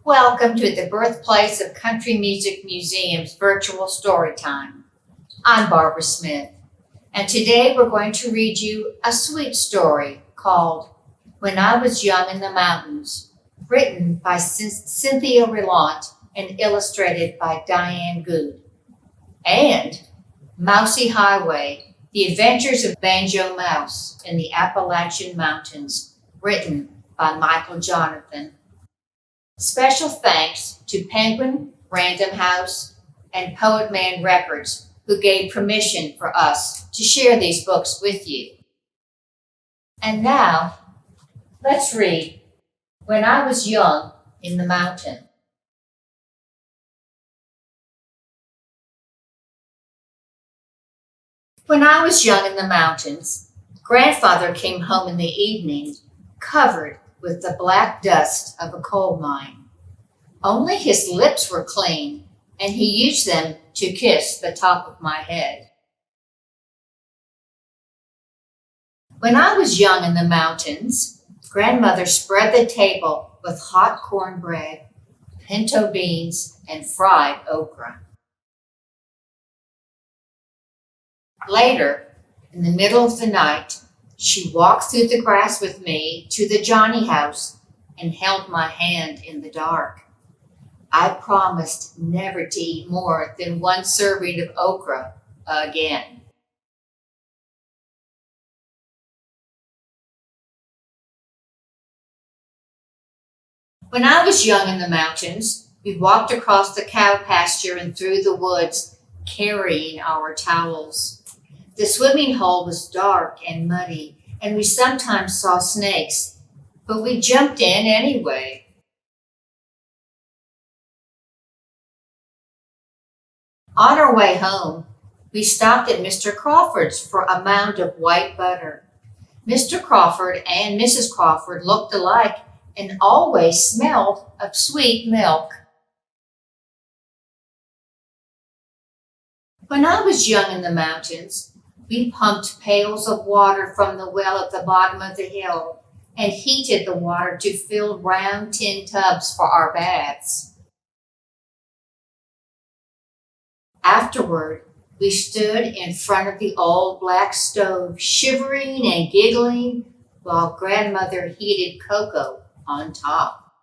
Welcome to the Birthplace of Country Music Museum's virtual story time. I'm Barbara Smith, and today we're going to read you a sweet story called When I Was Young in the Mountains, written by Cynthia Rylant and illustrated by Diane Goode, and Mousey Highway, The Adventures of Banjo Mouse in the Appalachian Mountains, written by Michael Johnathon. Special thanks to Penguin, Random House, and Poetman Records, who gave permission for us to share these books with you. And now, let's read When I Was Young in the Mountain. When I was young in the mountains, Grandfather came home in the evening, covered with the black dust of a coal mine. Only his lips were clean, and he used them to kiss the top of my head. When I was young in the mountains, Grandmother spread the table with hot cornbread, pinto beans, and fried okra. Later, in the middle of the night, she walked through the grass with me to the Johnny house and held my hand in the dark. I promised never to eat more than one serving of okra again. When I was young in the mountains, we walked across the cow pasture and through the woods, carrying our towels. The swimming hole was dark and muddy, and we sometimes saw snakes, but we jumped in anyway. On our way home, we stopped at Mr. Crawford's for a mound of white butter. Mr. Crawford and Mrs. Crawford looked alike and always smelled of sweet milk. When I was young in the mountains, we pumped pails of water from the well at the bottom of the hill and heated the water to fill round tin tubs for our baths. Afterward, we stood in front of the old black stove, shivering and giggling while Grandmother heated cocoa on top.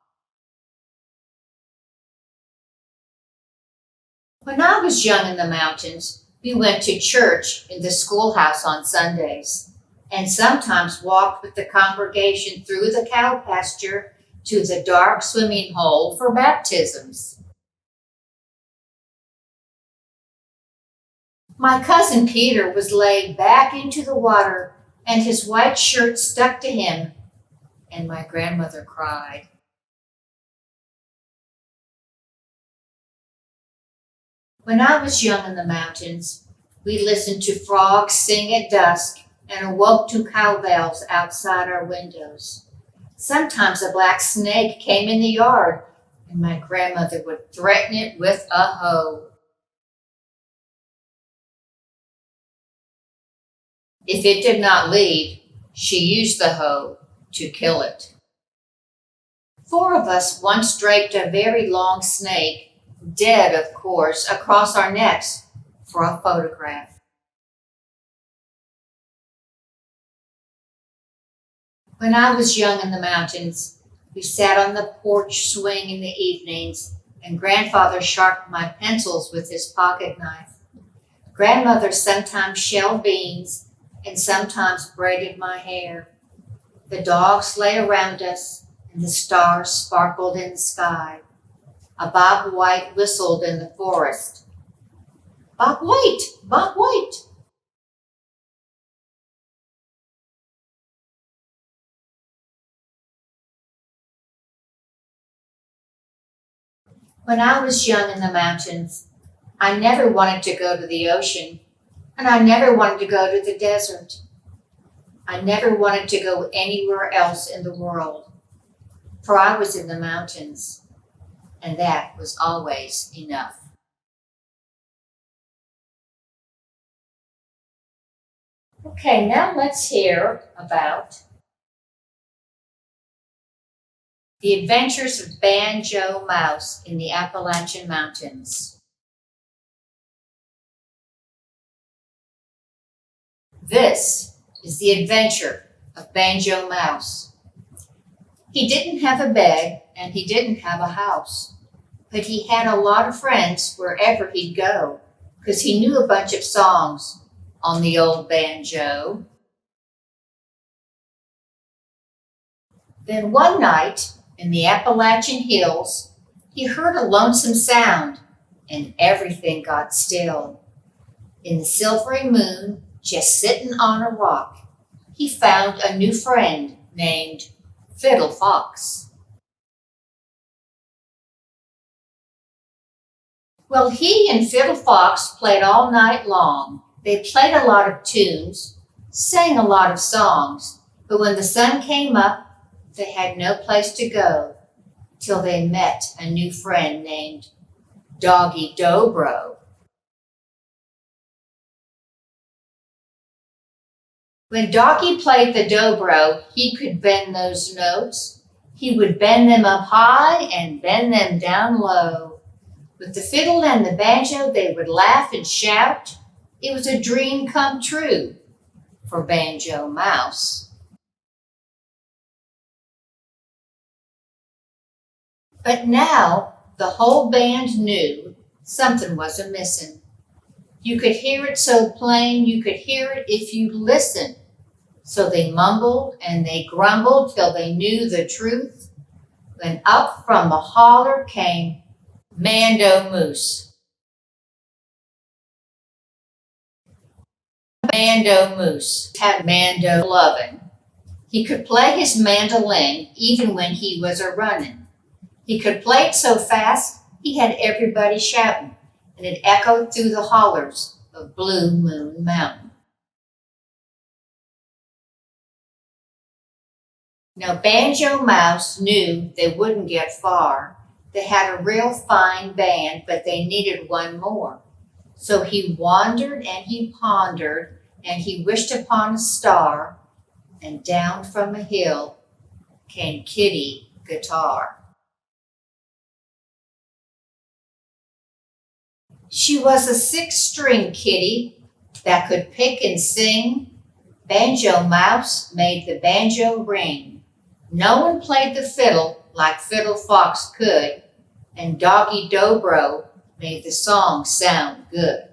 When I was young in the mountains, we went to church in the schoolhouse on Sundays and sometimes walked with the congregation through the cow pasture to the dark swimming hole for baptisms. My cousin Peter was laid back into the water and his white shirt stuck to him, and my grandmother cried. When I was young in the mountains, we listened to frogs sing at dusk and awoke to cowbells outside our windows. Sometimes a black snake came in the yard, and my grandmother would threaten it with a hoe. If it did not leave, she used the hoe to kill it. 4 of us once draped a very long snake, dead of course, across our necks for a photograph. When I was young in the mountains, we sat on the porch swing in the evenings, and Grandfather sharpened my pencils with his pocket knife. Grandmother sometimes shelled beans and sometimes braided my hair. The dogs lay around us, and the stars sparkled in the sky. A bob white whistled in the forest. Bob White! Bob White! When I was young in the mountains, I never wanted to go to the ocean, and I never wanted to go to the desert. I never wanted to go anywhere else in the world, for I was in the mountains, and that was always enough. Okay, now let's hear about The Adventures of Banjo Mouse in the Appalachian Mountains. This is the adventure of Banjo Mouse. He didn't have a bed and he didn't have a house, but he had a lot of friends wherever he'd go, 'cause he knew a bunch of songs on the old banjo. Then one night in the Appalachian hills, he heard a lonesome sound and everything got still. In the silvery moon, just sitting on a rock, he found a new friend named Fiddle Fox. Well, he and Fiddle Fox played all night long. They played a lot of tunes, sang a lot of songs, but when the sun came up, they had no place to go till they met a new friend named Doggy Dobro. When Doggy played the dobro, he could bend those notes. He would bend them up high and bend them down low. With the fiddle and the banjo, they would laugh and shout. It was a dream come true for Banjo Mouse. But now the whole band knew something was a-missing. You could hear it so plain, you could hear it if you listened. So they mumbled and they grumbled till they knew the truth, when up from the holler came Mando Moose. Mando Moose had Mando loving. He could play his mandolin even when he was a-running. He could play it so fast he had everybody shouting, and it echoed through the hollers of Blue Moon Mountain. Now Banjo Mouse knew they wouldn't get far. They had a real fine band, but they needed one more. So he wandered and he pondered, and he wished upon a star, and down from a hill came Kitty Guitar. She was a 6-string kitty that could pick and sing. Banjo Mouse made the banjo ring. No one played the fiddle like Fiddle Fox could, and Doggy Dobro made the song sound good.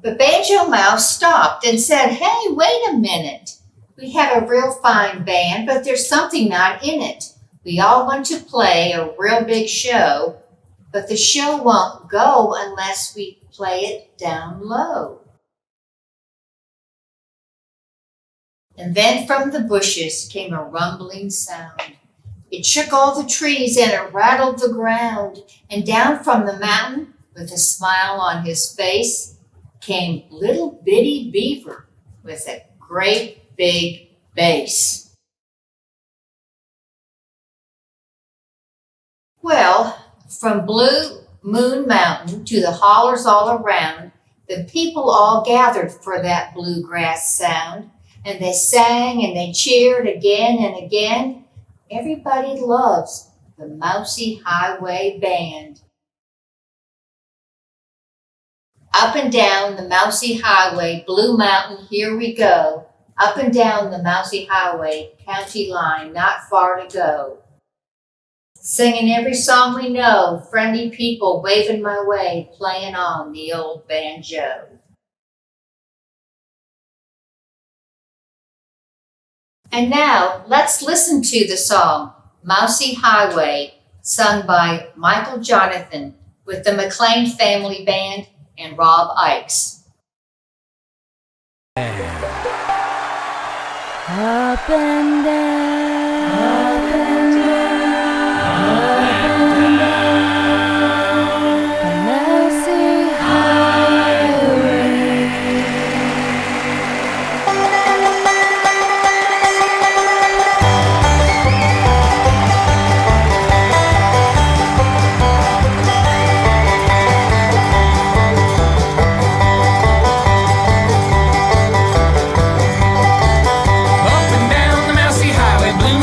But Banjo Mouse stopped and said, "Hey, wait a minute. We have a real fine band, but there's something not in it. We all want to play a real big show, but the show won't go unless we play it down low." And then from the bushes came a rumbling sound. It shook all the trees and it rattled the ground. And down from the mountain, with a smile on his face, came little bitty Beaver with a great big bass. Well, from Blue Moon Mountain to the hollers all around, the people all gathered for that bluegrass sound. And they sang and they cheered again and again. Everybody loves the Mousey Highway Band. Up and down the Mousey Highway, Blue Mountain, here we go. Up and down the Mousey Highway, county line, not far to go. Singing every song we know, friendly people waving my way, playing on the old banjo. And now, let's listen to the song, Mousey Highway, sung by Michael Johnathon with the McLean Family Band and Rob Ikes. Up and down, up and down, the Mousey Highway. Up and down the Mousey Highway, Blue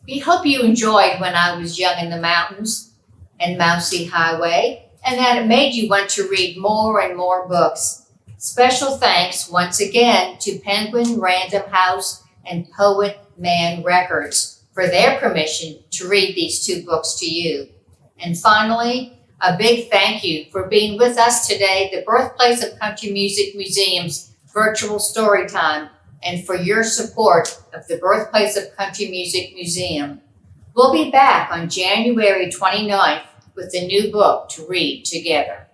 We hope you enjoyed When I Was Young in the Mountains and Mousey Highway, and that it made you want to read more and more books. Special thanks once again to Penguin Random House and Poetman Records for their permission to read these 2 books to you. And finally, a big thank you for being with us today, the Birthplace of Country Music Museum's virtual story time, and for your support of the Birthplace of Country Music Museum. We'll be back on January 29th with a new book to read together.